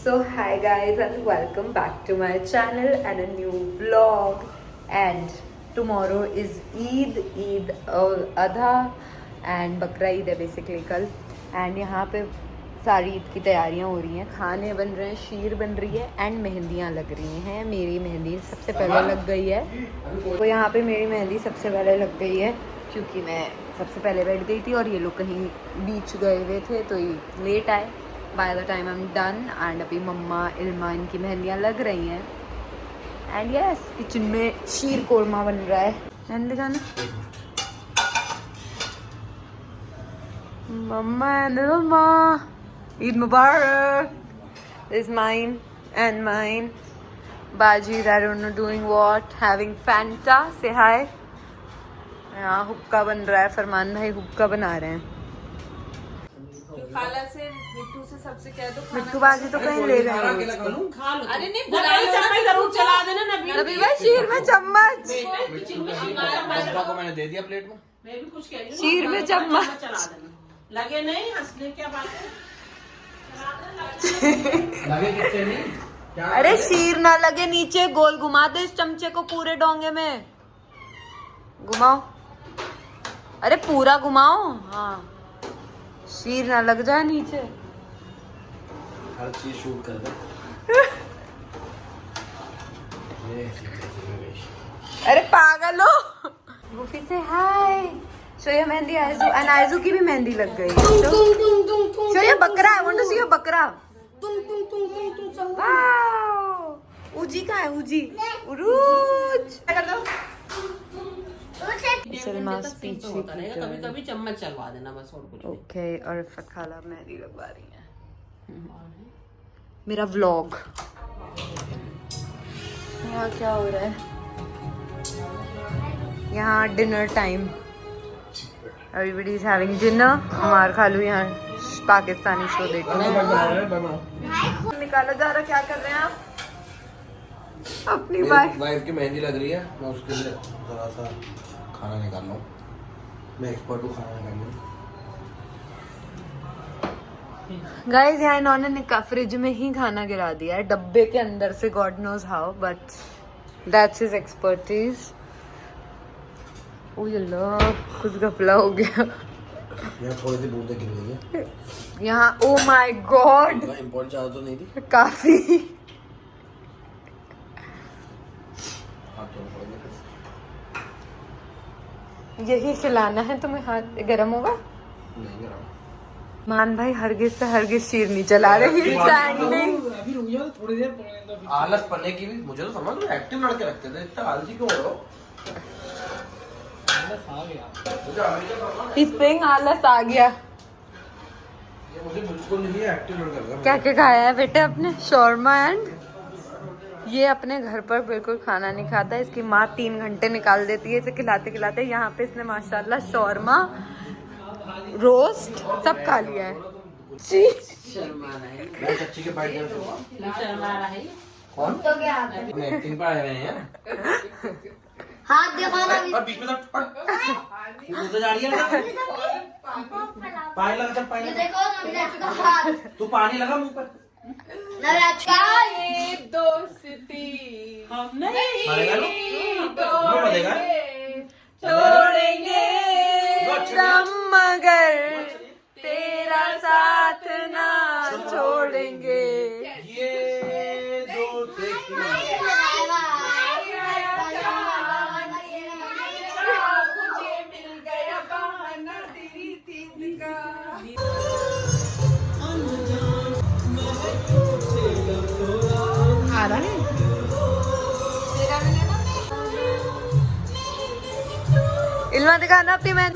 So hi guys and welcome back to my channel and a new vlog. And tomorrow is Eid al-Adha and Bakra Eid है basically कल. And यहाँ पे सारी ईद की तैयारियाँ हो रही हैं, खाने बन रहे हैं, शीर बन रही है एंड मेहंदियाँ लग रही हैं. मेरी मेहंदी सबसे पहले लग गई है, तो यहाँ पे मेरी मेहंदी सबसे पहले लग गई है क्योंकि मैं सबसे पहले बैठ गई थी और ये लोग कहीं बीच गए हुए थे तो ये लेट आए. By the time I am done and अभी मम्मा इल्मा इनकी मेहंदियाँ लग रही हैं. एंड यस किचन में शीर कोरमा बन रहा है. मेहंदी खाना mamma and Ilma, Eid Mubarak. This is mine and mine. Baji is I don't know doing what, having Fanta. Say hi. यहाँ हुक्का बन रहा है, फरमान भाई हुक्का बना रहे हैं. खाला से मिट्टू से सबसे कह दो मिट्टू बाजी तो कहीं ले गए हैं. अरे नहीं जरूर चला देना नबी भाई शीर में चम्मच, को मैंने दे दिया प्लेट में. मैं भी कुछ कह रही हूँ, शीर में चम्मच चला देना. लगे नहीं हंसने क्या बात है. लगे किससे नहीं. अरे शीर ना लगे नीचे, गोल घुमा दे इस चमचे को पूरे डोंगे में. घुमाओ, अरे पूरा घुमाओ. हाँ शीर ना लग जाए नीचे. हर चीज शूट कर दे. अरे पागल हो. गुफी से हाय. शोया मेहंदी आयजू एंड आयजू की भी मेहंदी लग गई. शोया बकरा, I want to see your bakra. Wow Uzi कहाँ है? उजी उरूज कर दो. सलमा स्पीच कभी कभी चम्मच चलवा देना बस और कुछ. ओके और इफ़त खाला मेहंदी लगवा रही हैं. मेरा व्लॉग यहाँ क्या हो रहा है. यहाँ dinner time, everybody is having dinner. हमार खालू यहाँ पाकिस्तानी शो देख रहे हैं. निकाला जा रहा, क्या कर रहे हैं आप? अपनी वाइफ की मेहंदी लग रही है, मैं उसके लिए जरा सा खाना निकाल रहा हूँ. मैं एक्सपर्ट हूँ खाना निकालने में. गाइस यहाँ इन्होंने फ्रिज में ही खाना गिरा दिया है डब्बे के अंदर से. God knows how but that's his expertise. Oh Allah कुछ घपला हो गया. यहाँ थोड़ी सी बूंदे गिर गई है यहाँ. ओ माय गॉड इम्पोर्टेंट चाह तो नहीं थी काफी. यही खिलाना है तुम्हें. हाथ गरम होगा. नहीं गरम. मान भाई हरगिज से हरगिज शीर नहीं चला रही. स्टैंडिंग. अभी रुक जाओ थोड़ी देर. आलस पड़ने की भी मुझे तो समझ लो एक्टिव लड़के रखते थे, इतना आलसी क्यों हो रहे हो. इस पे आलस आ गया. ये मुझे बिल्कुल नहीं एक्टिव लड़का लगा. क्या क्या खाया है बेटे अपने? शौरमा. एंड ये अपने घर पर बिल्कुल खाना नहीं खाता. इसकी माँ 3 घंटे निकाल देती है इसे खिलाते खिलाते. यहाँ पे इसने माशाल्लाह शौरमा रोस्ट सब खा लिया है. मैं चच्ची के पाइट में कौन तो क्या एक्टिंग पर आए हुए हैं. हाथ दिखाना भी. और बीच में तो जा रही है पानी लगा. चल पानी देखो नवराज का हाथ. तू पानी लगा मुंह पर. नवराज का ये दोस्ती हम मारेगा लो? नहीं लो मरेगा. छोड़ेंगे दम मगर तेरा साथ ना छोड़ेंगे. ये दोस्ती मुझे मिल गया बहाना तेरी तीन का. आ रहा है. इल्मा दिखाना अपनी मेहंदी.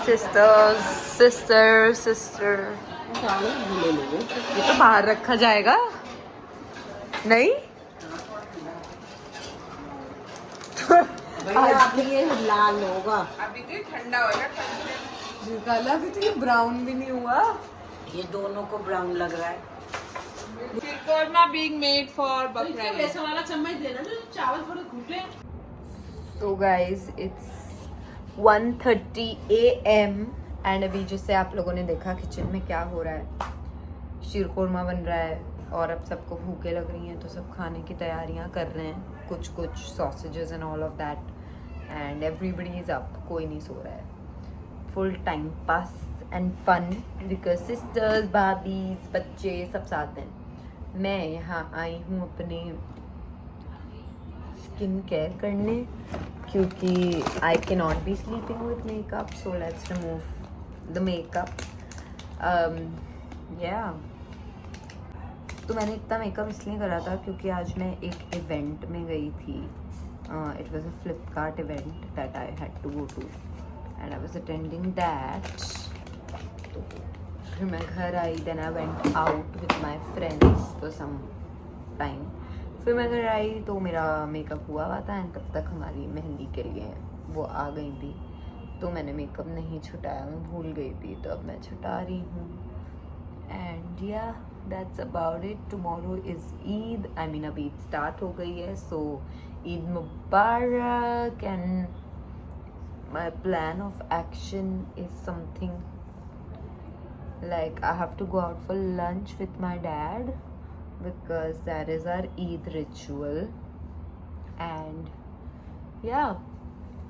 सिस्टर ये तो बाहर रखा जाएगा नहीं. आज ये लाल होगा. अभी तो ठंडा होगा. काला भी तो ये ब्राउन भी नहीं हुआ. ये दोनों को ब्राउन लग रहा है. Korma being made for bakra. बेसन वाला चम्मच देना जो चावल थोड़े Ghute. So guys, it's 1:30 a.m. And अभी जैसे आप लोगों ने देखा किचन में क्या हो रहा है, शीर कोरमा बन रहा है और अब सबको भूखे लग रही हैं तो सब खाने की तैयारियां कर रहे हैं, कुछ sausages and all of that, and everybody is up, कोई नहीं सो रहा है. Full time pass and fun because sisters, भाभीज, बच्चे सब साथ हैं. मैं यहाँ आई हूँ अपने स्किन केयर करने क्योंकि I can not be sleeping with makeup, so let's remove the makeup. या तो मैंने इतना मेकअप इसलिए करा था क्योंकि आज मैं एक इवेंट में गई थी. It was a Flipkart event that I had to go to and I was attending that. तो फिर मैं घर आई, then I went out with my friends for some time. फिर मैं घर आई तो मेरा मेकअप हुआ था एंड तब तक हमारी मेहंदी के लिए वो आ गई थी, तो मैंने मेकअप नहीं छुटाया, मैं भूल गई थी, तो अब मैं छुटा रही हूँ. And ya that's about it. Tomorrow is Eid, I mean अभी ईद स्टार्ट हो गई है, so Eid Mubarak. And my plan of action is something like I have to go out for lunch with my dad because that is our Eid ritual. And yeah,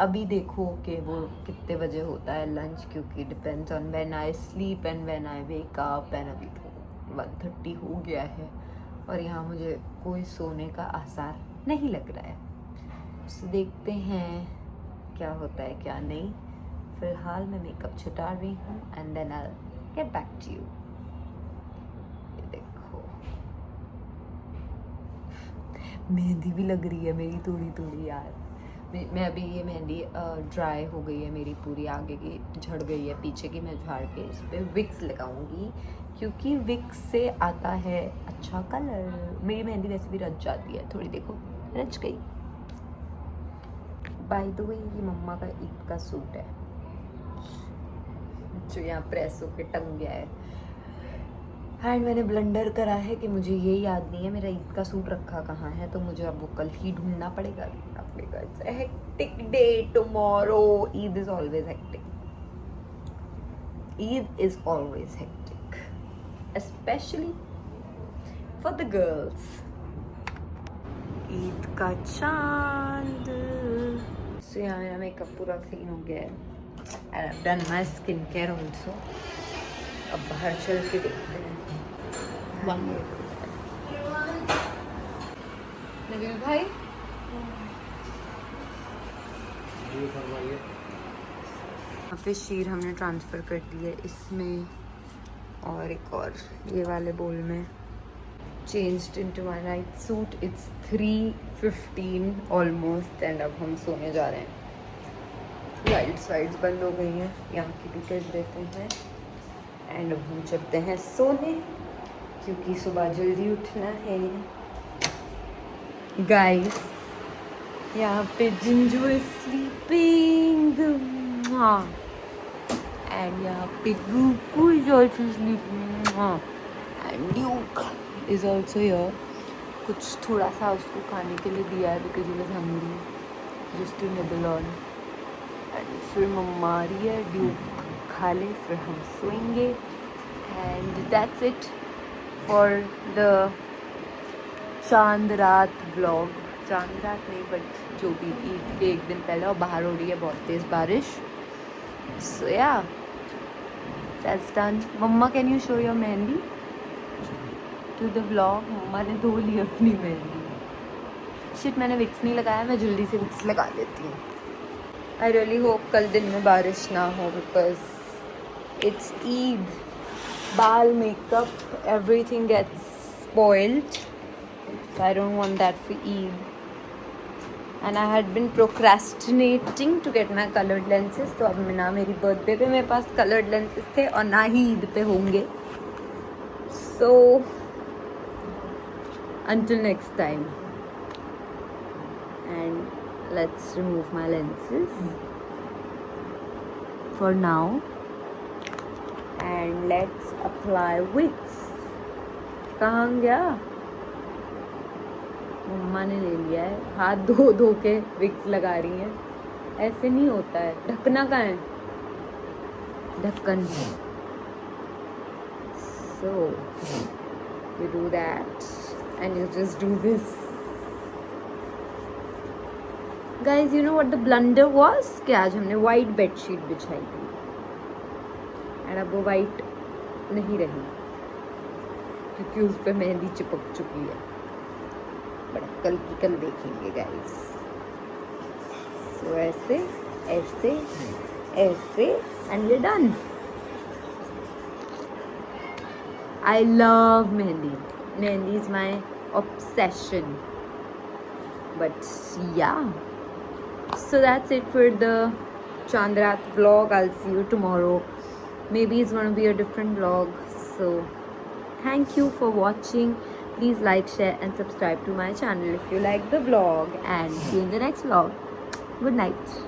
अभी देखो कि वो कितने बजे होता है लंच, क्योंकि depends on when I sleep and when I wake up. And अभी तो 1:30 हो गया है और यहाँ मुझे कोई सोने का आसार नहीं लग रहा है. तो देखते हैं क्या होता है क्या नहीं. फिलहाल मैं मेकअप छुटा रही हूँ and then I get back to you. ये देखो मेहंदी भी लग रही है मेरी थोड़ी थोड़ी यार. मैं अभी ये मेहंदी ड्राई हो गई है मेरी पूरी, आगे की झड़ गई है, पीछे की मैं झाड़ के इस पर विक्स लगाऊंगी क्योंकि विक्स से आता है अच्छा कलर. मेरी मेहंदी वैसे भी रच जाती है थोड़ी, देखो रच गई. बाय द वे ये मम्मा का ईद का सूट है जो यहाँ प्रेस होके टंग गया है. एंड मैंने ब्लंडर करा है कि मुझे ये याद नहीं है मेरा ईद का सूट रखा कहाँ है, तो मुझे अब वो कल ही ढूंढना पड़ेगा. It's a hectic day tomorrow. Eid is always hectic. Eid is always hectic, specially for the girls. Eid का चांद. सो यहाँ मेरा मेकअप पूरा क्लीन हो गया है. And I've done my skincare also. अब बाहर चल के देखते हैं. नवीन भाई यहाँ पे शीर हमने ट्रांसफ़र कर दी है इसमें और एक और ये वाले बोल में. Changed into my night suit. It's 3:15 almost and अब हम सोने जा रहे हैं. लाइट्स बंद हो गई हैं, यहाँ की भी कर देते हैं एंड अब हम चलते हैं सोने क्योंकि सुबह जल्दी उठना है. गाइस यहाँ पे जिंजू इज स्लीपिंग एंड यहाँ पे Gufu is also sleeping and Duke is also here. कुछ थोड़ा सा उसको खाने के लिए दिया है because he was hungry, just to nibble on. फिर मम्मा आ रही है, ड्यूक खा ले फिर हम सोएंगे. And that's it for the Chand Raat vlog. चांद रात नहीं बट जो भी ईद के एक दिन पहले, और बाहर हो रही है बहुत तेज़ बारिश. So ya that's done. Mamma can you show your mehndi to the vlog. Mamma ने धो ली अपनी मेहंदी. शिट मैंने विक्स नहीं लगाया, मैं जल्दी से विक्स लगा लेती हूँ. आई रियली होप कल दिन में बारिश ना हो बिकॉज इट्स ईद. बाल, makeup, everything gets spoiled. I don't want that for Eid. And I had been procrastinating to get my coloured lenses. तो अब ना मेरी बर्थडे पे मेरे पास कलर्ड लेंसेज थे और ना ही ईद पे होंगे. सो until next time. And let's remove my lenses for now and let's apply wigs. कहाँ गया? मम्मा ने ले लिया है, हाथ धो धो के विग्स लगा रही हैं. ऐसे नहीं होता है. ढकना कहाँ है? ढक्कन. So you do that and you just do this. Guys, you know what the blunder was? कि आज हमने white bedsheet बिछाई थी and अब वो white नहीं रही क्योंकि उस पे मेहंदी चिपक चुकी है. बट कल की कल देखेंगे guys. So ऐसे ऐसे ऐसे and we're done. I love mehendi. Mehendi is my obsession. But yeah. So that's it for the Chandrat vlog. I'll see you tomorrow. Maybe it's going to be a different vlog. So thank you for watching. Please like, share and subscribe to my channel if you like the vlog. And see you in the next vlog. Good night.